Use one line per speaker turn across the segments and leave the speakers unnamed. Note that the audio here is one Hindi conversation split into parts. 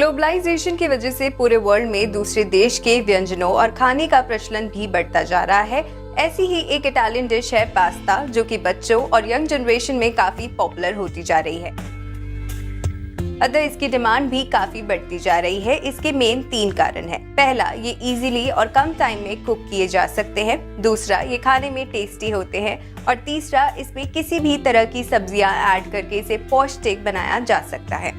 ग्लोबलाइजेशन की वजह से पूरे वर्ल्ड में दूसरे देश के व्यंजनों और खाने का प्रचलन भी बढ़ता जा रहा है। ऐसी ही एक इटालियन डिश है पास्ता, जो कि बच्चों और यंग जनरेशन में काफी पॉपुलर होती जा रही है। अतः इसकी डिमांड भी काफी बढ़ती जा रही है। इसके मेन 3 कारण है। पहला, ये इजीली और कम टाइम में कुक किए जा सकते हैं। दूसरा, ये खाने में टेस्टी होते हैं। और तीसरा, इसमें किसी भी तरह की सब्जियां ऐड करके इसे पौष्टिक बनाया जा सकता है।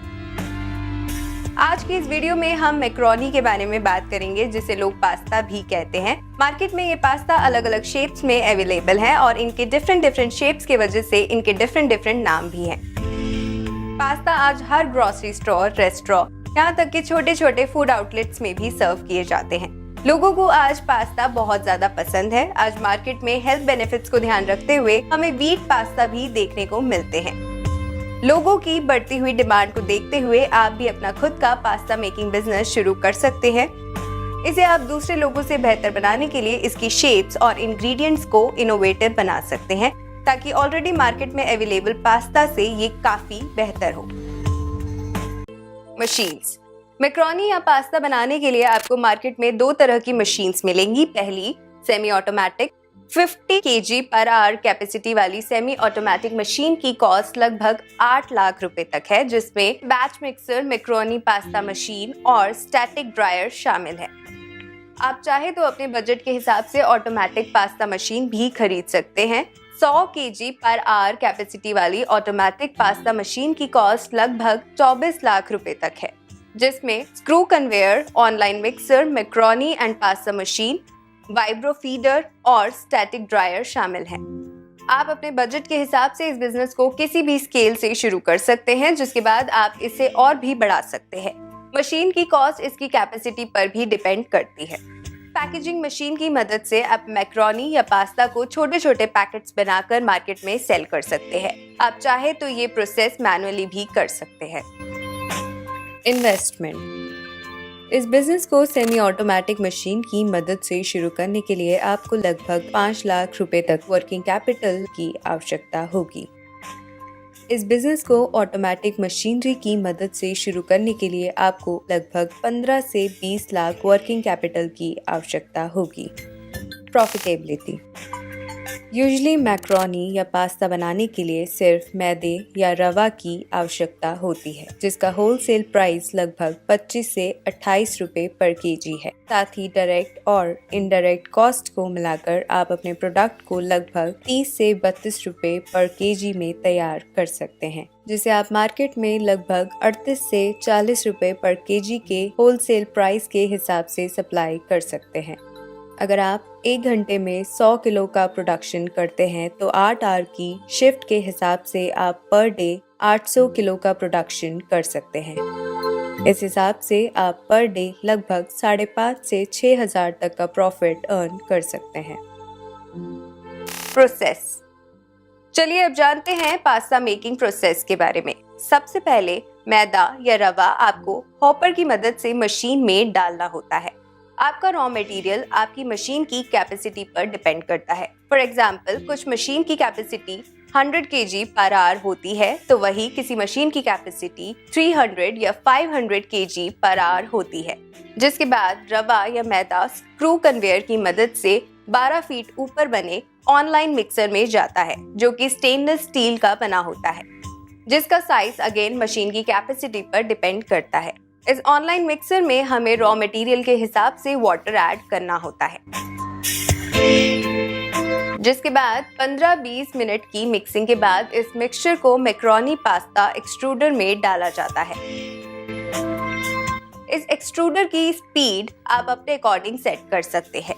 आज की इस वीडियो में हम मैक्रोनी के बारे में बात करेंगे, जिसे लोग पास्ता भी कहते हैं। मार्केट में ये पास्ता अलग अलग शेप्स में अवेलेबल है और इनके डिफरेंट शेप्स की वजह से इनके डिफरेंट नाम भी हैं। पास्ता आज हर ग्रोसरी स्टोर, रेस्टोरेंट, यहाँ तक कि छोटे छोटे फूड आउटलेट्स में भी सर्व किए जाते हैं। लोगों को आज पास्ता बहुत ज्यादा पसंद है। आज मार्केट में हेल्थ बेनिफिट्स को ध्यान रखते हुए हमें व्हीट पास्ता भी देखने को मिलते हैं। लोगों की बढ़ती हुई डिमांड को देखते हुए आप भी अपना खुद का पास्ता मेकिंग बिजनेस शुरू कर सकते हैं। इसे आप दूसरे लोगों से बेहतर बनाने के लिए इसकी शेप्स और इंग्रेडिएंट्स को इनोवेटिव बना सकते हैं, ताकि ऑलरेडी मार्केट में अवेलेबल पास्ता से ये काफी बेहतर हो। मशीन्स। मैक्रोनी या पास्ता बनाने के लिए आपको मार्केट में 2 तरह की मशीन्स मिलेंगी। पहली, semi automatic 50 kg per hour capacity वाली सेमी ऑटोमेटिक मशीन की कॉस्ट लगभग 8 लाख रुपए तक है, जिसमें batch mixer, macaroni pasta machine और स्टैटिक ड्रायर शामिल है। आप चाहे तो अपने बजट के हिसाब से ऑटोमेटिक पास्ता मशीन भी खरीद सकते हैं। 100 kg पर आवर कैपेसिटी वाली ऑटोमेटिक पास्ता मशीन की कॉस्ट लगभग 24 लाख रुपए तक है, जिसमें screw conveyor, online mixer, macaroni and pasta machine, vibro feeder और स्टैटिक ड्रायर शामिल हैं। आप अपने बजट के हिसाब से इस बिजनेस को किसी भी स्केल से शुरू कर सकते हैं, जिसके बाद आप इसे और भी बढ़ा सकते हैं। मशीन की कॉस्ट इसकी कैपेसिटी पर भी डिपेंड करती है। पैकेजिंग मशीन की मदद से आप मैक्रोनी या पास्ता को छोटे छोटे पैकेट्स बनाकर मार्केट में सेल कर सकते हैं। आप चाहे तो ये प्रोसेस मैनुअली भी कर सकते हैं। इन्वेस्टमेंट। इस बिजनेस को सेमी ऑटोमेटिक मशीन की मदद से शुरू करने के लिए आपको लगभग 5 लाख रुपए तक वर्किंग कैपिटल की आवश्यकता होगी। इस बिजनेस को ऑटोमेटिक मशीनरी की मदद से शुरू करने के लिए आपको लगभग 15 से 20 लाख वर्किंग कैपिटल की आवश्यकता होगी। प्रॉफिटेबिलिटी। यूजुअली मैक्रोनी या पास्ता बनाने के लिए सिर्फ मैदे या रवा की आवश्यकता होती है, जिसका होलसेल प्राइस लगभग 25 से 28 रुपए पर केजी है। साथ ही डायरेक्ट और इनडायरेक्ट कॉस्ट को मिलाकर आप अपने प्रोडक्ट को लगभग 30 से 32 रुपए पर केजी में तैयार कर सकते हैं, जिसे आप मार्केट में लगभग 38 से 40 रुपए पर केजी के होलसेल प्राइस के हिसाब से सप्लाई कर सकते हैं। अगर आप 1 घंटे में 100 किलो का प्रोडक्शन करते हैं तो 8 आवर की शिफ्ट के हिसाब से आप पर डे 800 किलो का प्रोडक्शन कर सकते हैं। इस हिसाब से आप पर डे लगभग 5,500 से 6,000 तक का प्रॉफिट अर्न कर सकते हैं। प्रोसेस। चलिए अब जानते हैं पास्ता मेकिंग प्रोसेस के बारे में। सबसे पहले मैदा या रवा आपको हॉपर की मदद से मशीन में डालना होता है। आपका रॉ मटेरियल आपकी मशीन की कैपेसिटी पर डिपेंड करता है। फॉर एग्जाम्पल, कुछ मशीन की कैपेसिटी 100 kg पर आवर होती है, तो वही किसी मशीन की कैपेसिटी 300 या 500 kg पर आवर होती है। जिसके बाद रवा या मैदा स्क्रू कन्वेयर की मदद से 12 फीट ऊपर बने ऑनलाइन मिक्सर में जाता है, जो कि स्टेनलेस स्टील का बना होता है, जिसका साइज अगेन मशीन की कैपेसिटी पर डिपेंड करता है। इस ऑनलाइन मिक्सर में हमें रॉ मटेरियल के हिसाब से वाटर ऐड करना होता है, जिसके बाद 15-20 मिनट की मिक्सिंग के बाद इस मिक्सचर को मैक्रोनी पास्ता एक्सट्रूडर में डाला जाता है। इस एक्सट्रूडर की स्पीड आप अपने अकॉर्डिंग सेट कर सकते हैं।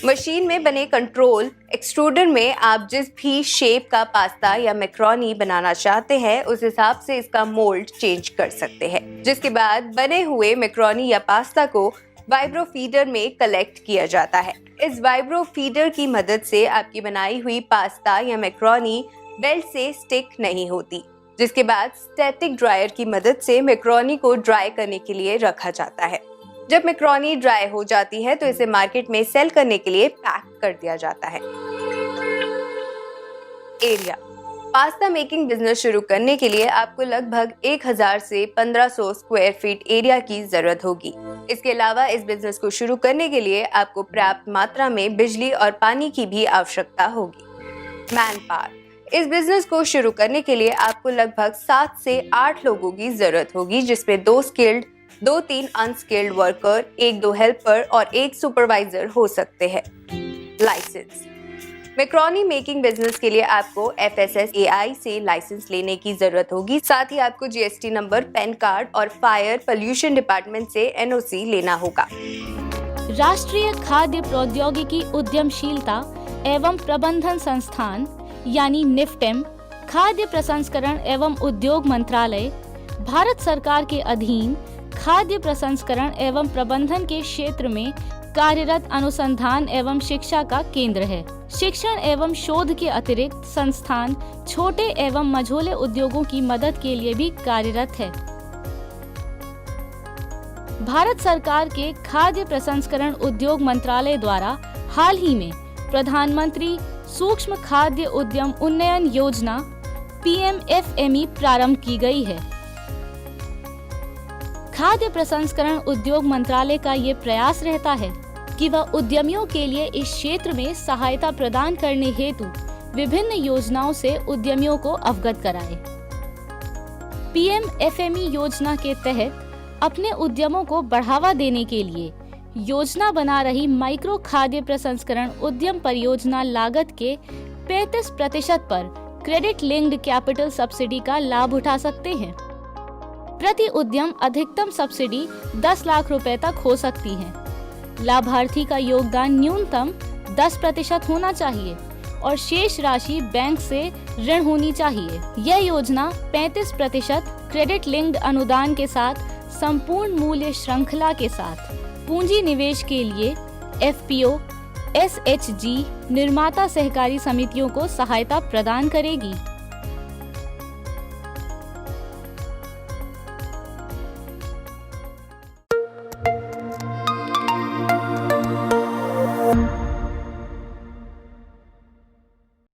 मशीन में बने कंट्रोल एक्सट्रूडर में आप जिस भी शेप का पास्ता या मैक्रोनी बनाना चाहते हैं, उस हिसाब से इसका मोल्ड चेंज कर सकते हैं। जिसके बाद बने हुए मैक्रोनी या पास्ता को वाइब्रो फीडर में कलेक्ट किया जाता है। इस वाइब्रो फीडर की मदद से आपकी बनाई हुई पास्ता या मैक्रोनी बेल्ट से स्टिक नहीं होती। जिसके बाद स्टैटिक ड्रायर की मदद से मैक्रोनी को ड्राई करने के लिए रखा जाता है। जब मैक्रोनी ड्राई हो जाती है तो इसे मार्केट में सेल करने के लिए पैक कर दिया जाता है। एरिया। पास्ता मेकिंग बिजनेस शुरू करने के लिए आपको लगभग 1000 से 1500 स्क्वायर फीट एरिया की जरूरत होगी। इसके अलावा इस बिजनेस को शुरू करने के लिए आपको पर्याप्त मात्रा में बिजली और पानी की भी आवश्यकता होगी। Man power. इस बिजनेस को शुरू करने के लिए आपको लगभग 7 से 8 लोगों की जरूरत होगी, जिसमें 2 स्किल्ड, 2-3 अनस्किल्ड वर्कर, 1-2 हेल्पर और 1 सुपरवाइजर हो सकते हैं। लाइसेंस। मैक्रोनी मेकिंग बिजनेस के लिए आपको FSSAI से लाइसेंस लेने की जरूरत होगी। साथ ही आपको GST नंबर, पैन कार्ड और फायर पोल्यूशन डिपार्टमेंट से NOC लेना होगा।
राष्ट्रीय खाद्य प्रौद्योगिकी उद्यमशीलता एवं प्रबंधन संस्थान यानी निफ्टेम, खाद्य प्रसंस्करण एवं उद्योग मंत्रालय, भारत सरकार के अधीन खाद्य प्रसंस्करण एवं प्रबंधन के क्षेत्र में कार्यरत अनुसंधान एवं शिक्षा का केंद्र है। शिक्षण एवं शोध के अतिरिक्त संस्थान छोटे एवं मझोले उद्योगों की मदद के लिए भी कार्यरत है। भारत सरकार के खाद्य प्रसंस्करण उद्योग मंत्रालय द्वारा हाल ही में प्रधानमंत्री सूक्ष्म खाद्य उद्यम उन्नयन योजना PMFME प्रारंभ की गई है। खाद्य प्रसंस्करण उद्योग मंत्रालय का ये प्रयास रहता है कि वह उद्यमियों के लिए इस क्षेत्र में सहायता प्रदान करने हेतु विभिन्न योजनाओं से उद्यमियों को अवगत कराए। PMFME योजना के तहत अपने उद्यमों को बढ़ावा देने के लिए योजना बना रही माइक्रो खाद्य प्रसंस्करण उद्यम परियोजना लागत के 35% पर क्रेडिट लिंक्ड कैपिटल सब्सिडी का लाभ उठा सकते हैं। प्रति उद्यम अधिकतम सब्सिडी 10 लाख रुपए तक हो सकती है। लाभार्थी का योगदान न्यूनतम 10% होना चाहिए और शेष राशि बैंक से ऋण होनी चाहिए। यह योजना 35% क्रेडिट लिंक्ड अनुदान के साथ संपूर्ण मूल्य श्रृंखला के साथ पूंजी निवेश के लिए FPO, SHG निर्माता सहकारी समितियों को सहायता प्रदान करेगी।